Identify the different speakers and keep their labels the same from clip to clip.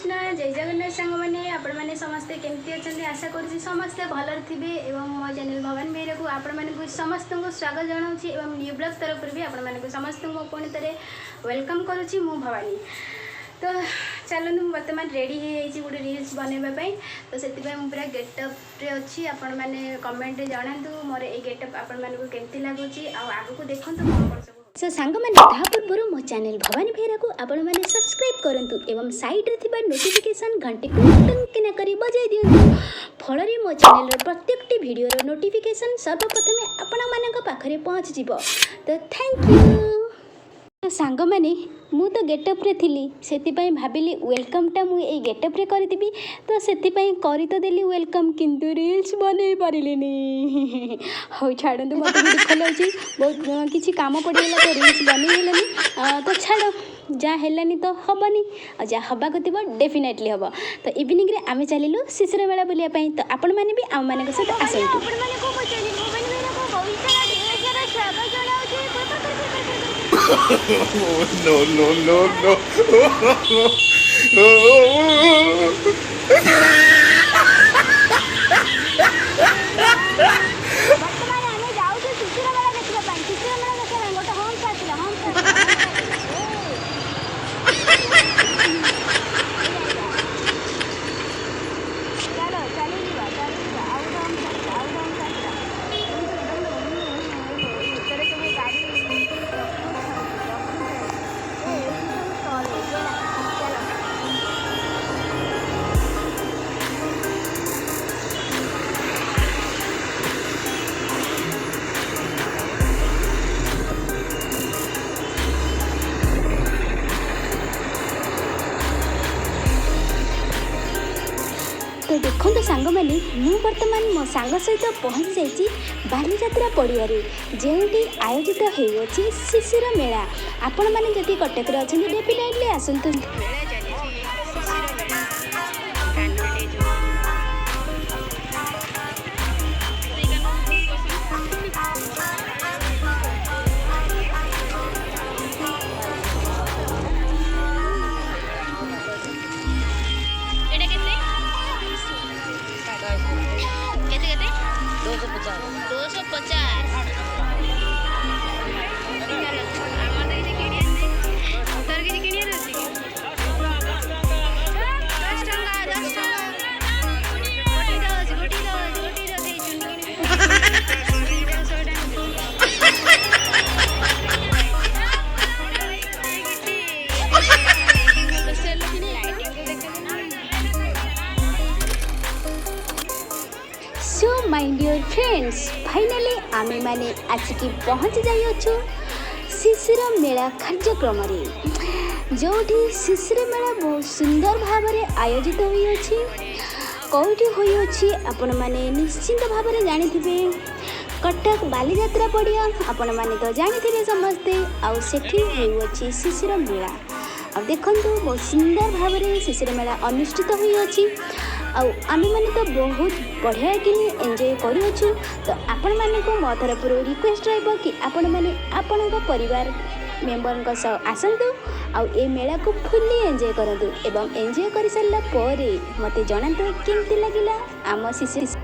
Speaker 1: कृष्ण जय जगन्नाथ सांग मैंने आपण मैंने समस्ते केमती अच्छा आशा करुँच समस्ते भलर थे और मो चैनल भवानी मेहरा को आपण मानक समस्त को स्वागत जनाऊँगी और न्यू ब्लॉग तरफ भी आपण मानक समस्त को पुणी थे वेलकम करुँची मु भवानी। तो चलते बर्तमान रेडी हो गोटे रील्स बनवाई तो से पूरा गेटअप्रे अच्छी आपण मैंने कमेंट जनातु मोर ये गेटअप आपण मानक केमती लगुच आग को देखो कौन सब सो सांग मैंने ता पूर्व मो चैनल भवानी बेहरा को आपण मैंने सब्सक्राइब करंतु एवं साइड रे थिबा नोटिफिकेशन घंटी को टंकिना करी बजाई दियंतु फल मो चैनल प्रत्येक वीडियो नोटिफिकेशन सर्वप्रथमे आपण मानक पाखरे पहुँच जिवो। तो थैंक यू सांग मैंने मु तो गेटअप्रे थी से भाविली वेलकमटा मुझे गेटअप्रे करी तो से करी तो देली वेलकम किंतु रील्स बनई पारिनी हो छाड़ू मत दुख लगे बहुत किसी काम पड़गला तो रील्स बनईगलानी तो छाड़ जहाँ हेलानी तो हेनी और जहाँ हवाक थी डेफिनेटली हम। तो इवनिंग रे आम चलू शिशिर मेला बुलायापी तो आपण मैंने भी आम मान सहित आसतु।
Speaker 2: No, no, no, no.
Speaker 1: तो देखो सांग मैंने मु बर्तमान मो सांग सहित पहुँची जाइए बालीजात्रा पड़िया जो आयोजित होती शिशिर मेला। आपण मैंने जदि कटक अच्छा डेफिनेटली आसतु। So my dear friends finally आमे माने आसिकी पहुँच जाइछु शिशिर मेला कार्यक्रम जो शिशिर मेला बहुत सुंदर भाव में आयोजित होइछि कौटी होइछि आपण माने निश्चिंत भाव में जानिथिबे कटक बालीजात्रा पड़िया आपण माने तो जानिथिबे समस्ते आउ सेठी होइछि शिशिर मेला। अब देखंतु बहुत सुंदर भाव में शिशिर मेला अनुष्ठित होइछि आउ आम मैंने तो बहुत बढ़िया कि एंजॉय करूँ। तो आपण मानक मो तरफ रिक्वेस्ट रहिबो कि आपण माने आपण परिवार मेंबर सह आसतु आउ ए मेला को फुल्ली एंजॉय करंतु एवं एंजॉय कर सारा पर मते जणातु केमती लागिला आम शिशिर।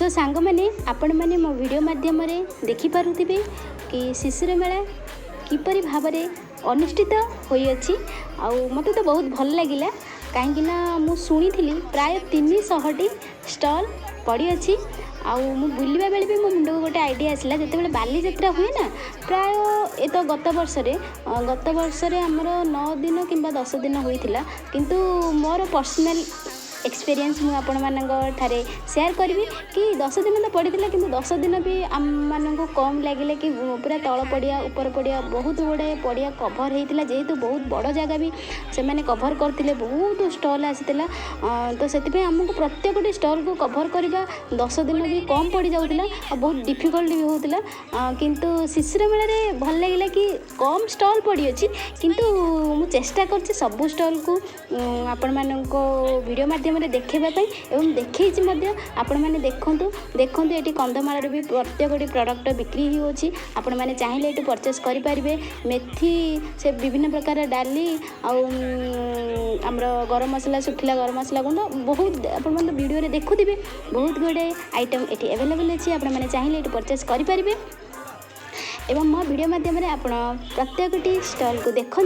Speaker 1: सो सांग मैंने आपण मैंने मो वीडियो माध्यम देखि पारुथिबे कि शिशिर मेला किपरि भाव में अनुष्ठित होइछि। आउ मते तो बहुत भल लागिला कहीं मु शुणी प्राय 300 स्टॉल पड़ी अच्छी। आउ मु बुलवा बेले भी मो मुंड को गोटे आइडिया आसला जिते बाली यात्रा हुए ना प्राय ये तो गत वर्ष आमर 9 दिन कि 10 दिन होइथिला किंतु मोर पर्सनल एक्सपीरियंस मुझे आपण मानक शेयर करी कि 10 दिन तो पड़ता कि 10 दिन भी आम मानक कम लगे कि पूरा तल पड़िया ऊपर पड़िया बहुत गुड़ाए पड़िया कभर होता जेहेतु बहुत बड़ जगह भी से मैंने कभर करते बहुत स्टॉल आसाला तो से आमको प्रत्येक स्टॉल को कभर करवा 10 दिन भी कम पड़ जाऊला और बहुत डिफिकल्ट भी होता किंतु शिशिर मेला भल लगे कि कम स्टॉल पड़ी अच्छी किंतु मु चेष्टा कर सबू स्टॉल को आपण मानक वीडियो माध्यम देखापी एवं देखी आपण मैंने देखु ये कंधमाल भी प्रत्येक प्रडक्ट बिक्री होची आपण मैंने चाहिए ये परचेस करें मेथी से विभिन्न प्रकार डाली आमर गरम मसला सुखिला गरम मसला गुंड बहुत आपण मैंने वीडियो देखुवे बहुत गुड़े आइटम ये अवेलेबल अच्छी आपण मैंने चाहिए ये परचेस करें एवं मो वीडियो माध्यम आप प्रत्येक स्टॉल को देखूँ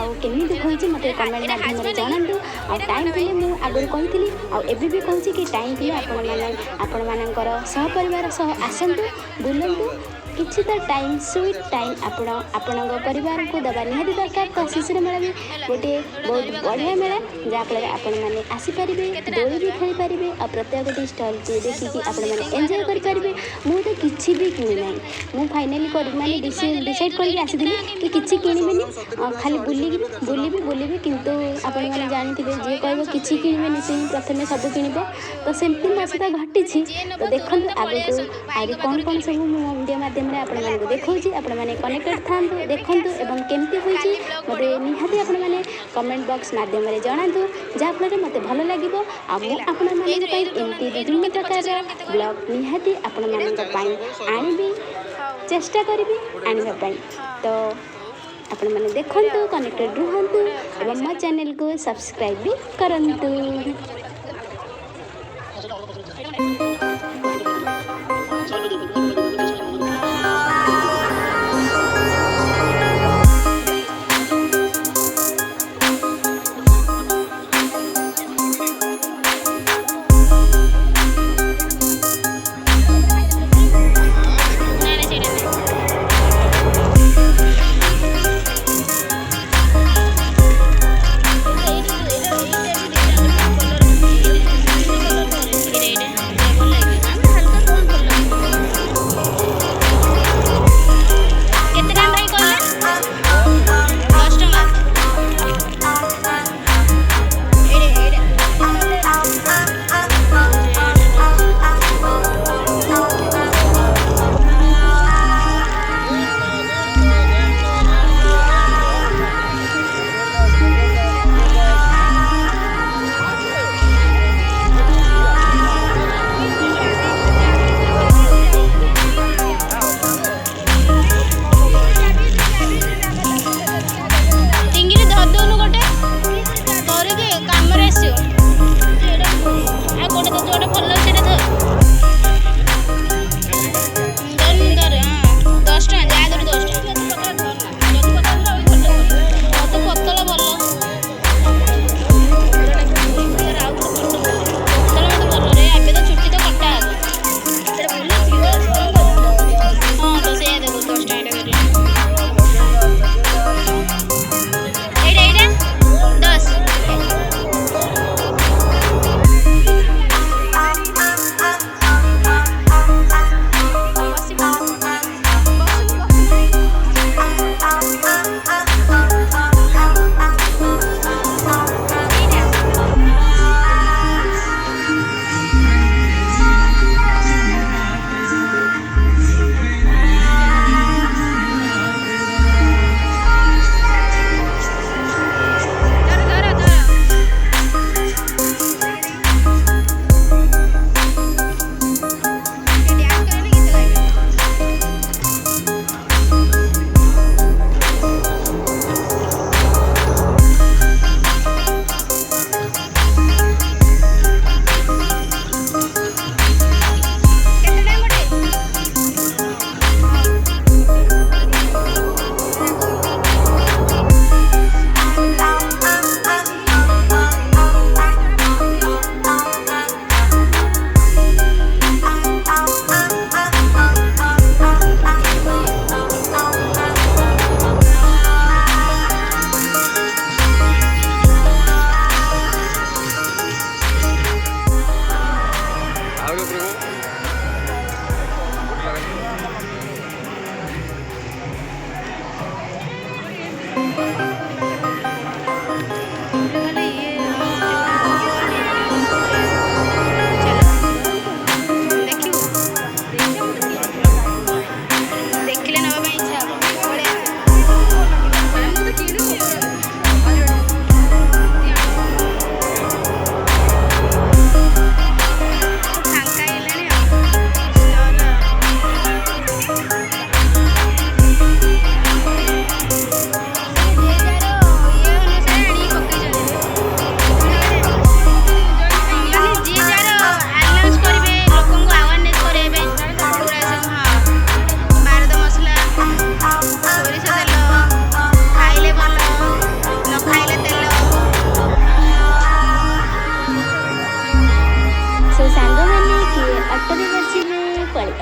Speaker 1: आमती होती मत कमेंट माध्यम जनातु टाइम थे मुझे आगुरी कही आबी भी कहूँ कि टाइम थे आपण मानकर सहपरिवार सह आसतु बुलतु किसी तो टाइम स्वीट टाइम आपण परिवार को दबा निहाती दरकार। तो शिशिर मेला भी गोटे बहुत बढ़िया मेला जहाँफल आपण मैंने आसीपारे दोली भी खेल पारे और प्रत्येक स्टॉल को देखिकी आपण मैंने एंजॉय करेंगे। मुझे किसी भी किणी ना मुझे फाइनाली मैंने डिसाइड करके आसी कि किसी किणवेनि खाली बुलबी किंतु आपण मैंने जानी जी कह किसी किणवेनि से प्रथम सब किण तो सेमती मो सहित घटी। तो देखो आगे आगे कौन कौन सब वीडियो माध्यम आपको देखा आपण मैंने कनेक्टेड था देखूँ एवं केमती होती मत निहाती आपण मैंने कमेंट बॉक्स माध्यम जनातु जहाँफल मत भल लगे एमती विभिन्न प्रकार ब्लॉग निहाती आपण मानी आनबी चेष्टा करी आने तो आपण मैंने देखु कनेक्टेड रुहतु एवं मो चैनल को सब्सक्राइब भी करंतु।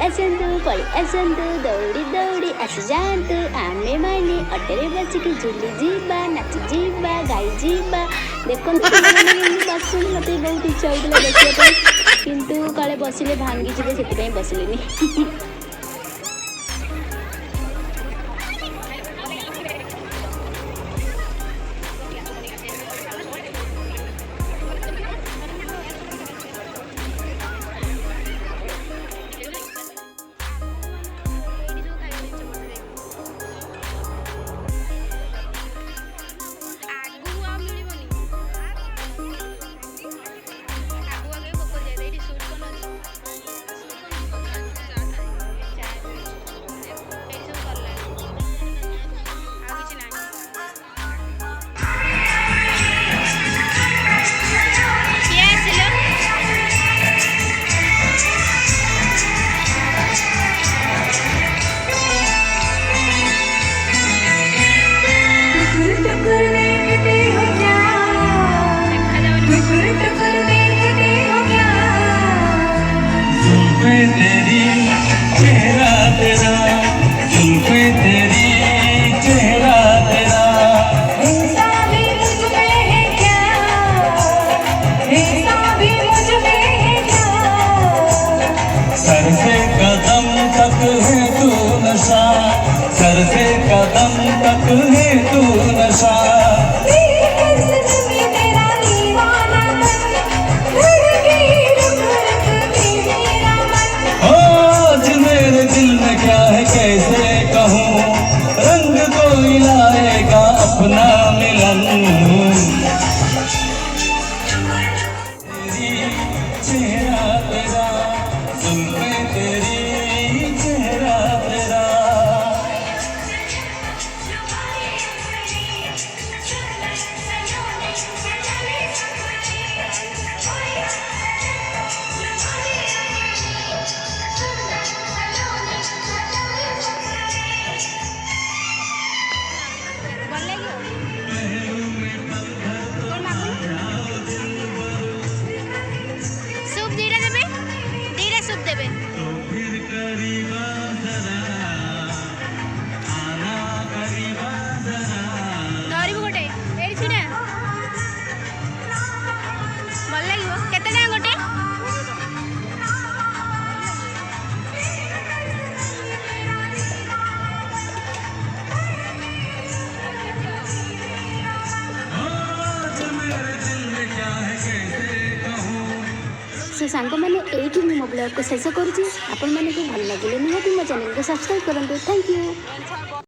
Speaker 1: आसतु पड़ी आसतु दौड़ी दौड़ी आसी जातु आमे माने अटरे बसिकी झुली जीवा नाची जीवा गाई जीवा देखो बस मत बहुत इच्छा होता देखा किंतु काले बसिले भांगी जीवे से बसिलेनी
Speaker 3: सर से कदम तक है तू नशा सर से कदम तक है तू नशा आज मेरे दिल में क्या है कैसे कहूँ रंग कोई लाएगा अपना मिलन तेरी चेहरा तेरा जुल्फे तेरी चेहरा तेरा
Speaker 1: सूप धीरे सूप देवे
Speaker 3: तो फिर करीबा जरा आना करीबा जरा
Speaker 1: ଧରିବୁ ଗୋଟେ ଏଇଠି ଛିଡ଼ା ଭଲ ଲାଗିବ କେତେ ଟଙ୍କା ଗୋଟେ से सांग मैंने यही मो ब्लॉग को शेष करुँची आपण मानक भल लगे निहाती मो चैनल को सब्सक्राइब करूँ थैंक यू।